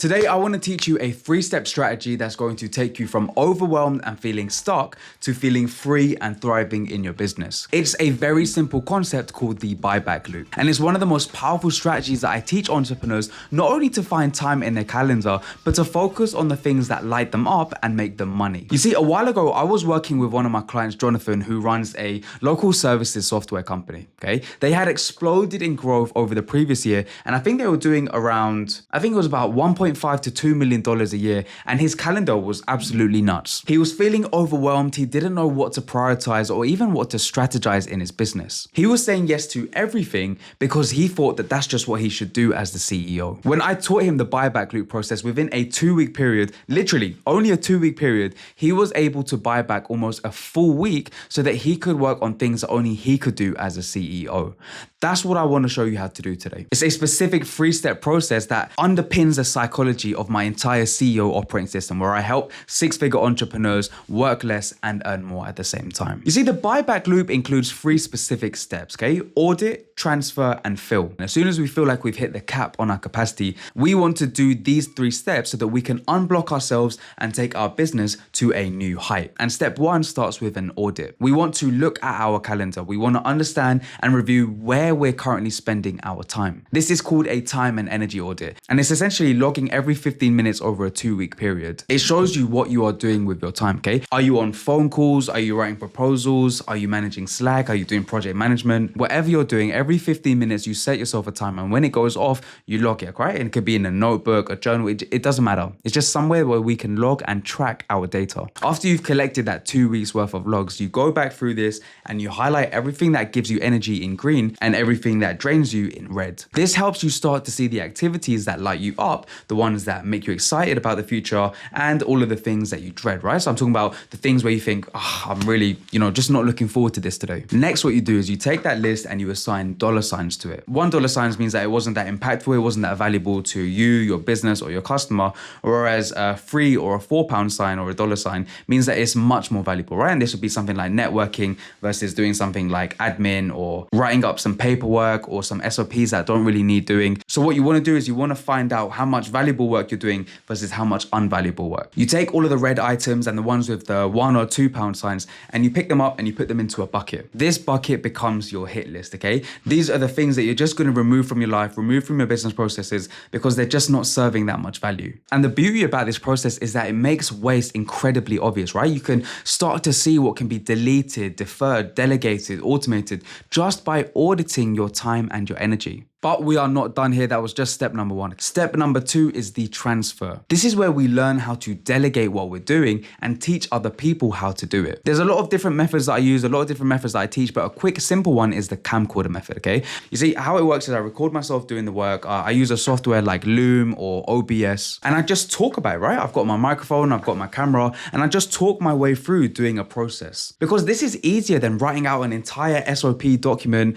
Today, I want to teach you a 3-step strategy that's going to take you from overwhelmed and feeling stuck to feeling free and thriving in your business. It's a very simple concept called the buyback loop. And it's one of the most powerful strategies that I teach entrepreneurs, not only to find time in their calendar, but to focus on the things that light them up and make them money. You see, a while ago, I was working with one of my clients, Jonathan, who runs a local services software company, okay? They had exploded in growth over the previous year. And I think they were doing around, I think it was about $1.5 to $2 million a year, and his calendar was absolutely nuts. He was feeling overwhelmed. He didn't know what to prioritize or even what to strategize in his business. He was saying yes to everything because he thought that that's just what he should do as the CEO. When I taught him the buyback loop process within a 2-week period, literally only a 2-week period, he was able to buy back almost a full week so that he could work on things that only he could do as a CEO. That's what I want to show you how to do today. It's a specific 3-step process that underpins the psychology of my entire CEO operating system, where I help 6-figure entrepreneurs work less and earn more at the same time. You see, the buyback loop includes 3 specific steps, okay? Audit, transfer, and fill. And as soon as we feel like we've hit the cap on our capacity, we want to do these 3 steps so that we can unblock ourselves and take our business to a new height. And step 1 starts with an audit. We want to look at our calendar. We want to understand and review where we're currently spending our time. This is called a time and energy audit, and it's essentially logging every 15 minutes over a 2-week period. It shows you what you are doing with your time, okay? Are you on phone calls? Are you writing proposals? Are you managing Slack? Are you doing project management? Whatever you're doing, every 15 minutes you set yourself a timer, and when it goes off, you log it, right? And it could be in a notebook, a journal, it doesn't matter. It's just somewhere where we can log and track our data. After you've collected that 2 weeks worth of logs, you go back through this and you highlight everything that gives you energy in green and everything that drains you in red. This helps you start to see the activities that light you up, the ones that make you excited about the future, and all of the things that you dread, right? So I'm talking about the things where you think, oh, I'm really, just not looking forward to this today. Next, what you do is you take that list and you assign dollar signs to it. $1 means that it wasn't that impactful, it wasn't that valuable to you, your business, or your customer, whereas a 3 or a £4 sign or a dollar sign means that it's much more valuable, right? And this would be something like networking versus doing something like admin or writing up some paperwork or some SOPs that don't really need doing. So what you want to do is you want to find out how much valuable work you're doing versus how much unvaluable work. You take all of the red items and the ones with the £1 or £2 signs and you pick them up and you put them into a bucket. This bucket becomes your hit list, okay? These are the things that you're just going to remove from your life, remove from your business processes because they're just not serving that much value. And the beauty about this process is that it makes waste incredibly obvious, right? You can start to see what can be deleted, deferred, delegated, automated just by auditing your time and your energy. But we are not done here. That was just step number 1. Step number 2 is the transfer. This is where we learn how to delegate what we're doing and teach other people how to do it. There's a lot of different methods that I use, a lot of different methods that I teach, but a quick, simple one is the camcorder method, okay? You see, how it works is I record myself doing the work. I use a software like Loom or OBS, and I just talk about it, right? I've got my microphone, I've got my camera, and I just talk my way through doing a process. Because this is easier than writing out an entire SOP document,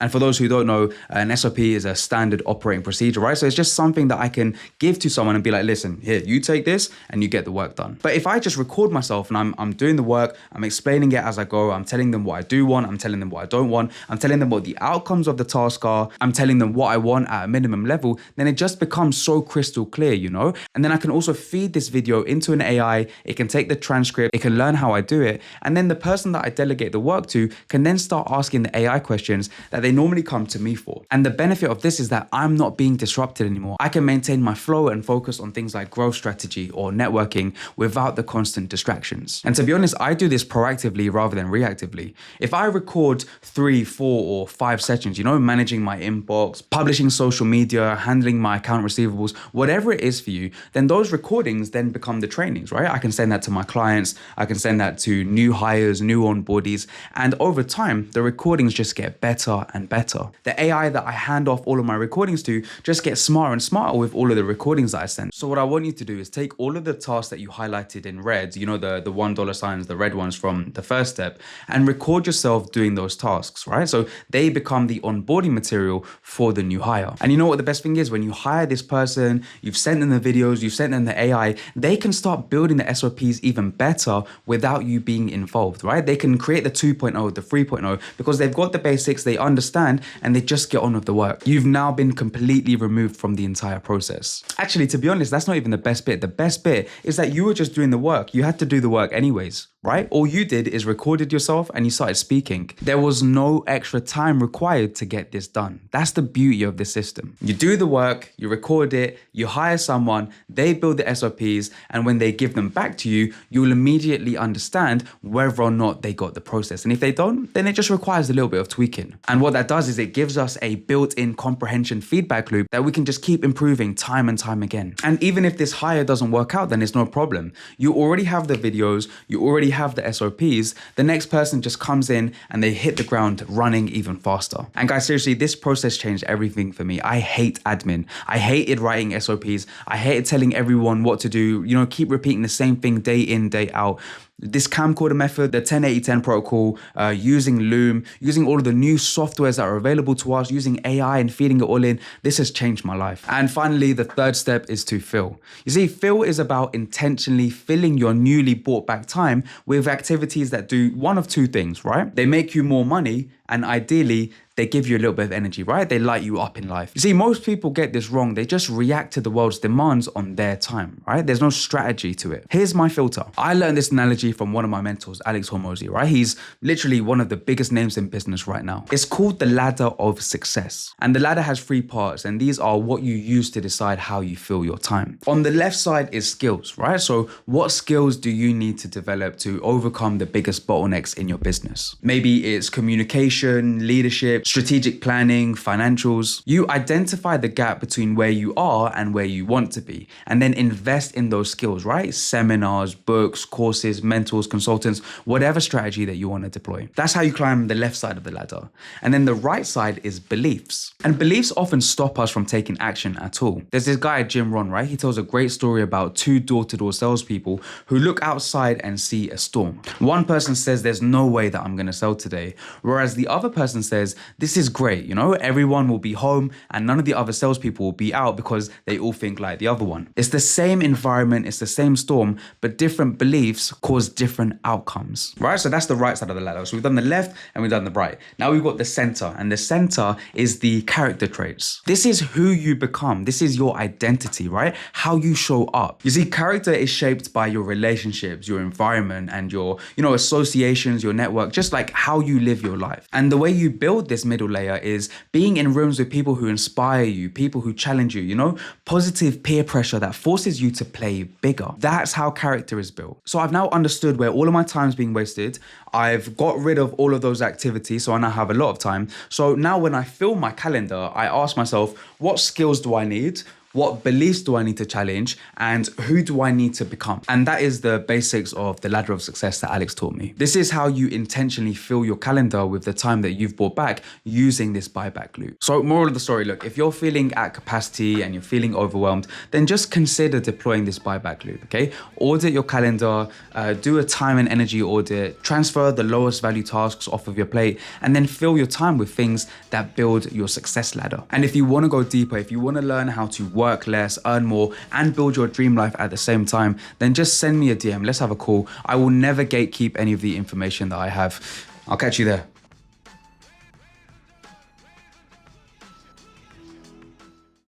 and for those who don't know, an SOP is a standard operating procedure, right? So it's just something that I can give to someone and be like, listen, here, you take this and you get the work done. But if I just record myself and I'm doing the work, I'm explaining it as I go, I'm telling them what I do want, I'm telling them what I don't want, I'm telling them what the outcomes of the task are, I'm telling them what I want at a minimum level, then it just becomes so crystal clear, And then I can also feed this video into an AI, it can take the transcript, it can learn how I do it, and then the person that I delegate the work to can then start asking the AI questions that they normally come to me for. And the benefit of this is that I'm not being disrupted anymore. I can maintain my flow and focus on things like growth strategy or networking without the constant distractions. And to be honest, I do this proactively rather than reactively. If I record 3, 4, or 5 sessions, managing my inbox, publishing social media, handling my account receivables, whatever it is for you, then those recordings then become the trainings, right? I can send that to my clients, I can send that to new hires, new onboardees, and over time, the recordings just get better and better. The AI that I hand off all of my recordings to just gets smarter and smarter with all of the recordings that I send. So what I want you to do is take all of the tasks that you highlighted in red, the $1 signs, the red ones from the first step, and record yourself doing those tasks, right? So they become the onboarding material for the new hire. And you know what the best thing is? When you hire this person, you've sent them the videos, you've sent them the AI, they can start building the SOPs even better without you being involved, right? They can create the 2.0, the 3.0, because they've got the basics, they understand understand, and they just get on with the work. You've now been completely removed from the entire process. Actually, to be honest, that's not even the best bit. The best bit is that you were just doing the work. You had to do the work anyways, right? All you did is recorded yourself and you started speaking. There was no extra time required to get this done. That's the beauty of this system. You do the work, you record it, you hire someone, they build the SOPs, and when they give them back to you, you'll immediately understand whether or not they got the process. And if they don't, then it just requires a little bit of tweaking. And what that does is it gives us a built-in comprehension feedback loop that we can just keep improving time and time again. And even if this hire doesn't work out, then it's no problem. You already have the videos, you already have the SOPs. The next person just comes in and they hit the ground running even faster. And guys, seriously, this process changed everything for me. I hate admin. I hated writing SOPs. I hated telling everyone what to do, keep repeating the same thing day in, day out. This camcorder method, the 10-80-10 protocol, using Loom, using all of the new softwares that are available to us, using AI and feeding it all in, this has changed my life. And finally, the third step is to fill. You see, fill is about intentionally filling your newly bought back time with activities that do one of two things, right? They make you more money, and ideally, they give you a little bit of energy, right? They light you up in life. You see, most people get this wrong. They just react to the world's demands on their time, right? There's no strategy to it. Here's my filter. I learned this analogy from one of my mentors, Alex Hormozy, right? He's literally one of the biggest names in business right now. It's called the ladder of success. And the ladder has 3 parts, and these are what you use to decide how you fill your time. On the left side is skills, right? So what skills do you need to develop to overcome the biggest bottlenecks in your business? Maybe it's communication, leadership, strategic planning, financials. You identify the gap between where you are and where you want to be, and then invest in those skills, right? Seminars, books, courses, mentors, consultants, whatever strategy that you want to deploy. That's how you climb the left side of the ladder. And then the right side is beliefs. And beliefs often stop us from taking action at all. There's this guy, Jim Rohn, right? He tells a great story about 2 door-to-door salespeople who look outside and see a storm. One person says, there's no way that I'm going to sell today. Whereas the other person says, this is great, everyone will be home and none of the other salespeople will be out because they all think like the other one. It's the same environment, it's the same storm, but different beliefs cause different outcomes, right? So that's the right side of the ladder. So we've done the left and we've done the right. Now we've got the center, and the center is the character traits. This is who you become. This is your identity, right? How you show up. You see, character is shaped by your relationships, your environment, and your, associations, your network, just like how you live your life. And the way you build this middle layer is being in rooms with people who inspire you, people who challenge you, positive peer pressure that forces you to play bigger. That's how character is built. So I've now understood where all of my time's being wasted. I've got rid of all of those activities, so I now have a lot of time. So now when I fill my calendar, I ask myself, what skills do I need? What beliefs do I need to challenge, and who do I need to become? And that is the basics of the ladder of success that Alex taught me. This is how you intentionally fill your calendar with the time that you've bought back using this buyback loop. So moral of the story, look, if you're feeling at capacity and you're feeling overwhelmed, then just consider deploying this buyback loop, okay? Audit your calendar, do a time and energy audit, transfer the lowest value tasks off of your plate, and then fill your time with things that build your success ladder. And if you wanna go deeper, if you wanna learn how to work less, earn more, and build your dream life at the same time, then just send me a DM. Let's have a call. I will never gatekeep any of the information that I have. I'll catch you there.